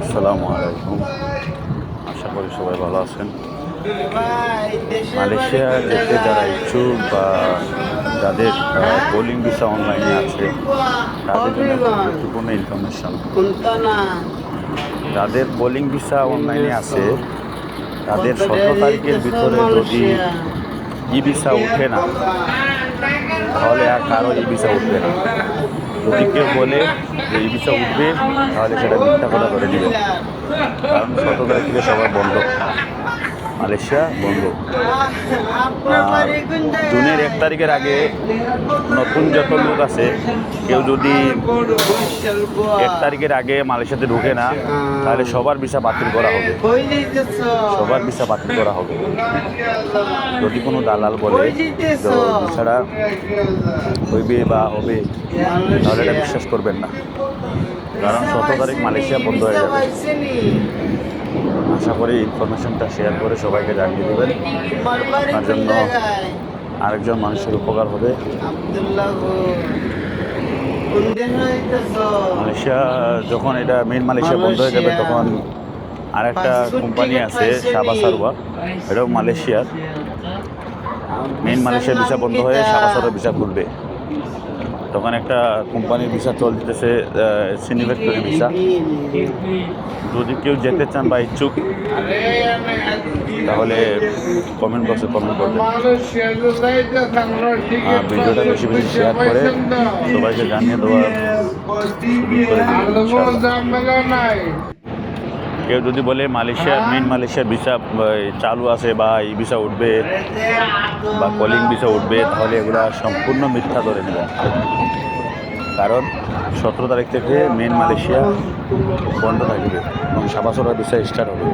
আসসালামু আলাইকুম। আশা করি সবাই ভালো আছেন। মালয়েশিয়া যেতে যারা ইচ্ছুক বা যাদের বোলিং ভিসা অনলাইনে আছে তাদের জন্য একটা গুরুত্বপূর্ণ ইনফরমেশন। যাদের বোলিং ভিসা অনলাইনে আছে তাদের 17 তারিখের ভিতরে যদি ই ভিসা ওঠে না তাহলে আর কারো ই ভিসা উঠবে না। যদি কেউ বলে যে ই ভিসা উঠবে তাহলে সেটা মিথ্যা কথা ধরে নেবেন, কারণ 17 তারিখ থেকে সবার বন্ধ, মালয়েশিয়া বন্ধ। আর জুনের 1 তারিখের আগে নতুন যত লোক আছে কেউ যদি 1 তারিখের আগে মালয়েশিয়াতে ঢুকে না তাহলে সবার ভিসা বাতিল করা হবে, সবার ভিসা বাতিল করা হবে। যদি কোনো দালাল বলে তো ভিসাটা হইবে বা হবে তাহলে এটা বিশ্বাস করবেন না, কারণ 17 তারিখ মালয়েশিয়া বন্ধ হয়ে যাবে। আশা করি ইনফরমেশনটা শেয়ার করে সবাইকে জানিয়ে দেবেন, তার জন্য আরেকজন মানুষের উপকার হবে। মালয়েশিয়া যখন এটা মেইন মালয়েশিয়া বন্ধ হয়ে যাবে তখন আরেকটা কোম্পানি আছে সাবা সারওয়া, এটাও মালয়েশিয়ার। মেইন মালয়েশিয়ার ভিসা বন্ধ হয়ে সাবা সারওয়া ভিসা খুলবে, তখন একটা কোম্পানির ভিসা চলতেছে সিনি ফ্যাক্টরি ভিসা। যদি কেউ যেতে চান বা ইচ্ছুক তাহলে কমেন্ট বক্সে কমেন্ট করবেন। ভিডিওটা বেশি বেশি শেয়ার করে সবাইকে জানিয়ে দেওয়ার সুযোগ করে দিবেন। কেউ যদি বলে মালয়েশিয়ার মেইন মালয়েশিয়ার ভিসা চালু আছে বা এই ভিসা উঠবে বা কলিং ভিসা উঠবে তাহলে এগুলো সম্পূর্ণ মিথ্যা ধরে নেবেন, কারণ 17 তারিখ থেকে মেইন মালয়েশিয়া বন্ধ থাকবে এবং সাবা সারওয়া ভিসা স্টার্ট হবে।